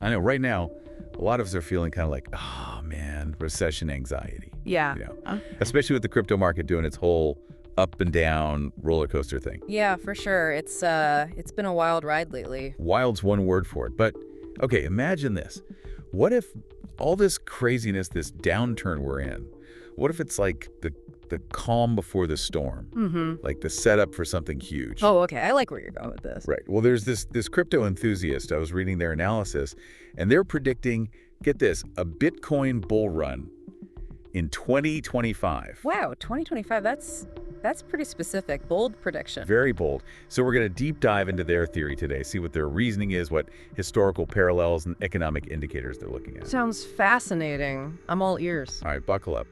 I know right now, a lot of us are feeling kind of like, oh man, recession anxiety. Yeah. You know, Uh, especially with the crypto market doing its whole up and down roller coaster thing. Yeah, for sure. It's been a wild ride lately. Wild's one word for it. But okay, imagine this. What if all this craziness, this downturn we're in, what if it's like the calm before the storm, Mm-hmm. like the setup for something huge? Oh, okay. I like where you're going with this. Right. Well, there's this crypto enthusiast. I was reading their analysis, and they're predicting, get this, a Bitcoin bull run in 2025. Wow, 2025. That's pretty specific. Bold prediction. Very bold. So we're going to deep dive into their theory today, see what their reasoning is, what historical parallels and economic indicators they're looking at. Sounds fascinating. I'm all ears. All right, buckle up.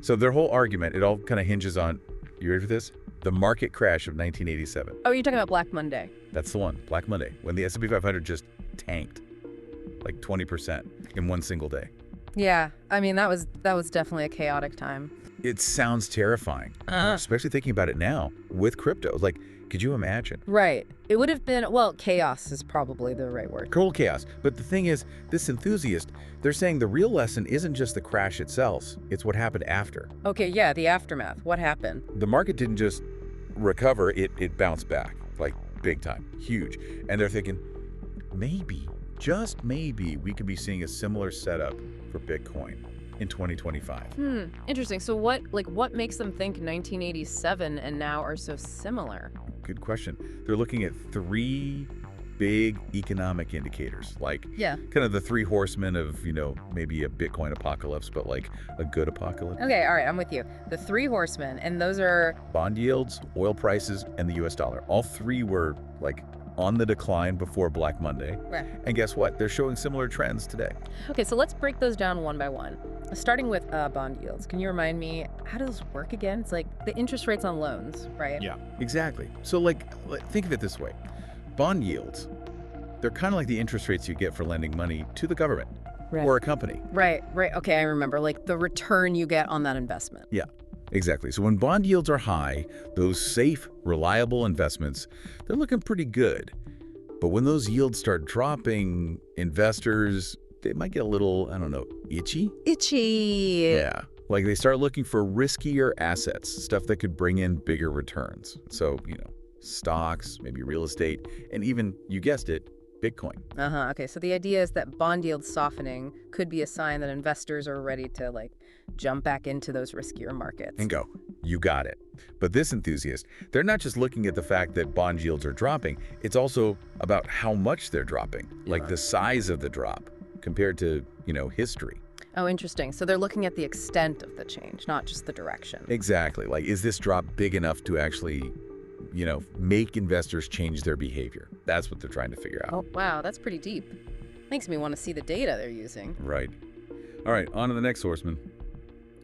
So their whole argument, it all kind of hinges on, you ready for this? The market crash of 1987. Oh, you're talking about Black Monday. That's the one, Black Monday, when the S&P 500 just tanked like 20% in one single day. Yeah, I mean that was definitely a chaotic time. It sounds terrifying, especially thinking about it now with crypto. Like, could you imagine? Right. It would have been, well, chaos is probably the right word. Total chaos. But the thing is, this enthusiast, they're saying the real lesson isn't just the crash itself, it's what happened after. Okay, yeah, the aftermath. What happened? The market didn't just recover, it bounced back, like big time, huge. And they're thinking, maybe, just maybe, we could be seeing a similar setup for Bitcoin in 2025. Interesting. So what makes them think 1987 and now are so similar? Good question. They're looking at three big economic indicators, like Yeah. kind of the three horsemen of, maybe a Bitcoin apocalypse, but like a good apocalypse. Okay, all right, I'm with you. The three horsemen, and those are Bond yields, oil prices, and the US dollar. All three were like on the decline before Black Monday. right. And guess what? They're showing similar trends today. Okay, so let's break those down one by one. Starting with bond yields. Can you remind me how does this work again? It's like the interest rates on loans, right? Yeah, exactly. So think of it this way. Bond yields, they're kind of like the interest rates you get for lending money to the government Right. or a company. Right. Okay, I remember. Like the return you get on that investment. Yeah, exactly. So when bond yields are high, those safe, reliable investments, they're looking pretty good. But when those yields start dropping, investors, they might get a little, I don't know, itchy? Itchy. Yeah. Like they start looking for riskier assets, stuff that could bring in bigger returns. So, stocks, maybe real estate, and even, you guessed it, Bitcoin. Okay, so the idea is that bond yield softening could be a sign that investors are ready to jump back into those riskier markets. And go, you got it. But this enthusiast, they're not just looking at the fact that bond yields are dropping, it's also about how much they're dropping, like the size of the drop compared to, history. Oh, interesting. So they're looking at the extent of the change, not just the direction. Exactly. Like, is this drop big enough to actually, make investors change their behavior? That's what they're trying to figure out. Oh, wow, that's pretty deep. Makes me want to see the data they're using. Right. All right, on to the next horseman.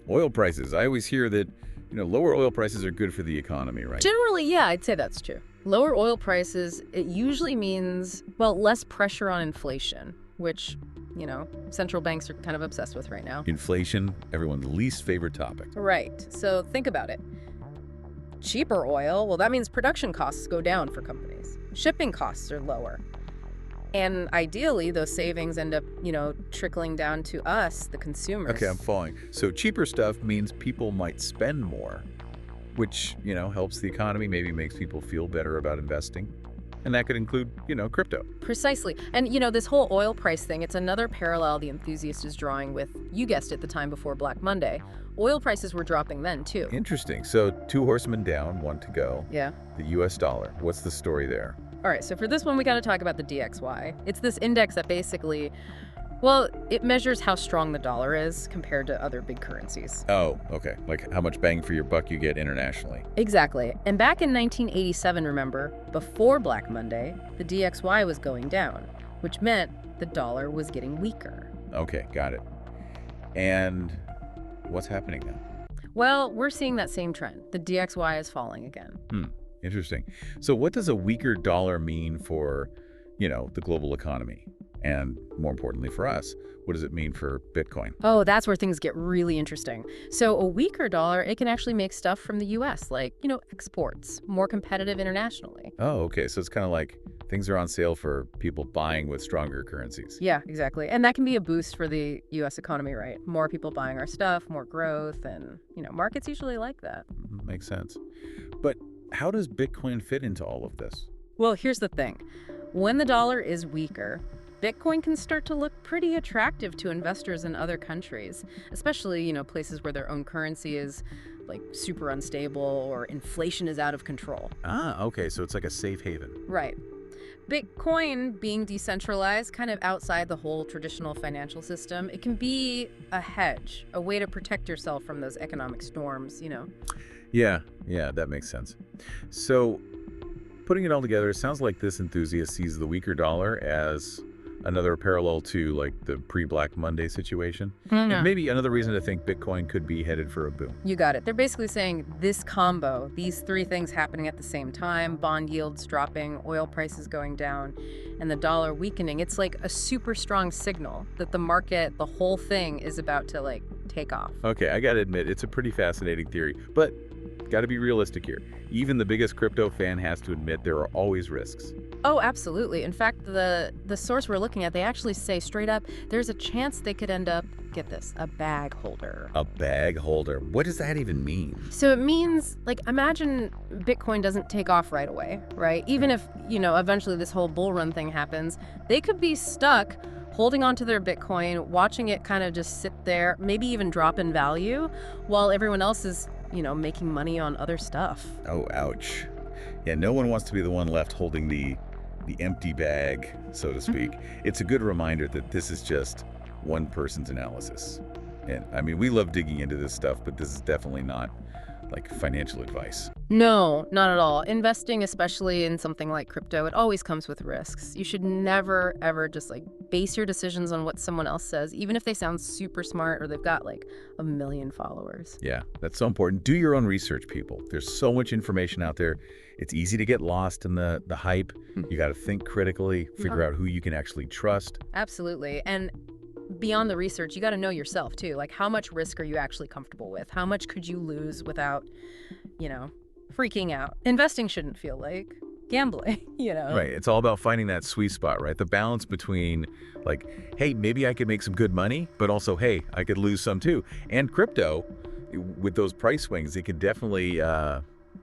Oil prices. I always hear that, lower oil prices are good for the economy, right? Generally, yeah, I'd say that's true. Lower oil prices, it usually means, well, less pressure on inflation, which, central banks are kind of obsessed with right now. Inflation, everyone's least favorite topic. Right. So think about it. Cheaper oil, well, that means production costs go down for companies. Shipping costs are lower. And ideally, those savings end up, trickling down to us, the consumers. Okay, I'm following. So cheaper stuff means people might spend more, which, helps the economy, maybe makes people feel better about investing. And that could include, crypto. Precisely. And, this whole oil price thing, it's another parallel the enthusiast is drawing with, you guessed it, the time before Black Monday. Oil prices were dropping then, too. Interesting. So two horsemen down, one to go. Yeah. The US dollar. What's the story there? All right, so for this one, we got to talk about the DXY. It's this index that basically, well, it measures how strong the dollar is compared to other big currencies. Oh, okay. Like how much bang for your buck you get internationally. Exactly. And back in 1987, remember, before Black Monday, the DXY was going down, which meant the dollar was getting weaker. Okay, got it. And what's happening now? Well, we're seeing that same trend. The DXY is falling again. Interesting. So what does a weaker dollar mean for, the global economy? And more importantly for us, what does it mean for Bitcoin? Oh, that's where things get really interesting. So a weaker dollar, it can actually make stuff from the US, like, exports, more competitive internationally. Oh, okay. So it's kind of like Things are on sale for people buying with stronger currencies. Yeah, exactly. And that can be a boost for the US economy, right? More people buying our stuff, more growth, and, markets usually like that. Makes sense. But how does Bitcoin fit into all of this? Well, here's the thing. When the dollar is weaker, Bitcoin can start to look pretty attractive to investors in other countries, especially, places where their own currency is like super unstable or inflation is out of control. Ah, okay, so it's like a safe haven. Right. Bitcoin being decentralized, kind of outside the whole traditional financial system, it can be a hedge, a way to protect yourself from those economic storms. Yeah, that makes sense. So, putting it all together, it sounds like this enthusiast sees the weaker dollar as another parallel to like the pre-Black Monday situation. And maybe another reason to think Bitcoin could be headed for a boom. You got it. They're basically saying this combo, these three things happening at the same time, bond yields dropping, oil prices going down, and the dollar weakening, it's like a super strong signal that the market, the whole thing is about to like take off. Okay, I gotta admit, it's a pretty fascinating theory, but gotta be realistic here. Even the biggest crypto fan has to admit there are always risks. Oh, absolutely. In fact, the source we're looking at, they actually say straight up, there's a chance they could end up, get this, a bag holder. A bag holder. What does that even mean? So it means, like, imagine Bitcoin doesn't take off right away, right? Even if, eventually this whole bull run thing happens, they could be stuck holding onto their Bitcoin, watching it kind of just sit there, maybe even drop in value, while everyone else is, making money on other stuff. Oh, ouch. Yeah, no one wants to be the one left holding the empty bag, so to speak. It's a good reminder that this is just one person's analysis. And I mean, we love digging into this stuff, but this is definitely not like financial advice. No, not at all. Investing, especially in something like crypto, it always comes with risks. You should never, ever just like base your decisions on what someone else says, even if they sound super smart or they've got like 1 million followers. Yeah, that's so important. Do your own research, people. There's so much information out there. It's easy to get lost in the hype. You got to think critically, figure out who you can actually trust. Absolutely. And beyond the research, you got to know yourself too. Like, how much risk are you actually comfortable with? How much could you lose without, freaking out? Investing shouldn't feel like gambling, Right. It's all about finding that sweet spot, right? The balance between like, hey, maybe I could make some good money, but also, hey, I could lose some too. And crypto, with those price swings, it could definitely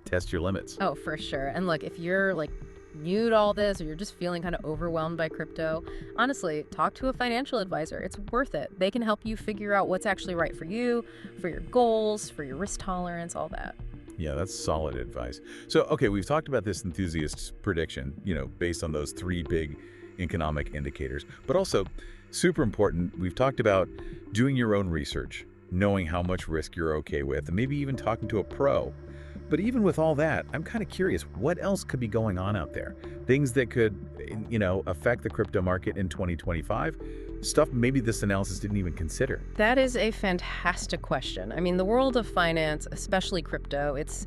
test your limits. Oh, for sure. And look, if you're like new to all this or you're just feeling kind of overwhelmed by crypto, honestly, talk to a financial advisor. It's worth it. They can help you figure out what's actually right for you, for your goals, for your risk tolerance, all that. Yeah, that's solid advice. So, okay, we've talked about this enthusiast's prediction, based on those three big economic indicators, but also super important, we've talked about doing your own research, knowing how much risk you're okay with, and maybe even talking to a pro. But even with all that, I'm kind of curious, what else could be going on out there? Things that could, affect the crypto market in 2025? Stuff maybe this analysis didn't even consider. That is a fantastic question. I mean, the world of finance, especially crypto, it's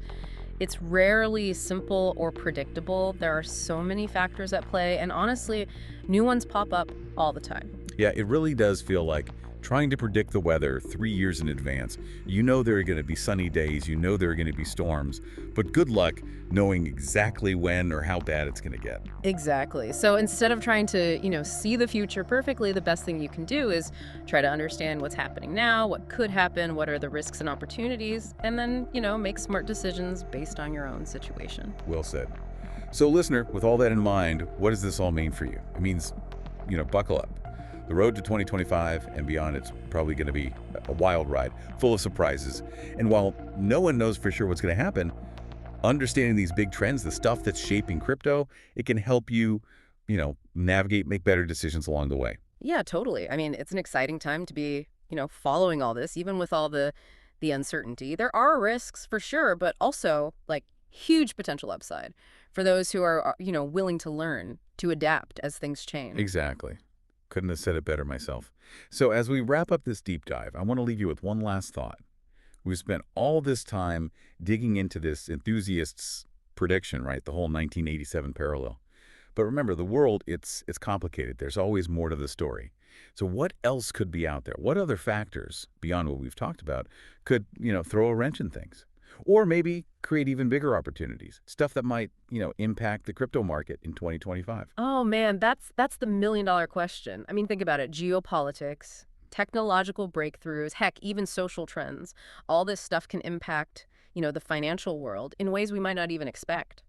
rarely simple or predictable. There are so many factors at play, and honestly, new ones pop up all the time. Yeah, it really does feel like trying to predict the weather 3 years in advance. You know there are going to be sunny days, you know there are going to be storms, but good luck knowing exactly when or how bad it's going to get. Exactly. So instead of trying to, see the future perfectly, the best thing you can do is try to understand what's happening now, what could happen, what are the risks and opportunities, and then, make smart decisions based on your own situation. Well said. So listener, with all that in mind, what does this all mean for you? It means, buckle up. The road to 2025 and beyond, it's probably going to be a wild ride, full of surprises. And while no one knows for sure what's going to happen, understanding these big trends, the stuff that's shaping crypto, it can help you, navigate, make better decisions along the way. Yeah, totally. I mean, it's an exciting time to be, following all this, even with all the uncertainty. There are risks for sure, but also like huge potential upside for those who are, willing to learn, to adapt as things change. Exactly. Couldn't have said it better myself. So as we wrap up this deep dive, I want to leave you with one last thought. We've spent all this time digging into this enthusiast's prediction, right? The whole 1987 parallel. But remember, the world, it's complicated. There's always more to the story. So what else could be out there? What other factors, beyond what we've talked about, could, throw a wrench in things? Or maybe create even bigger opportunities, stuff that might, impact the crypto market in 2025. Oh man, that's the million-dollar question. I mean, think about it. Geopolitics, technological breakthroughs, heck, even social trends. All this stuff can impact, the financial world in ways we might not even expect.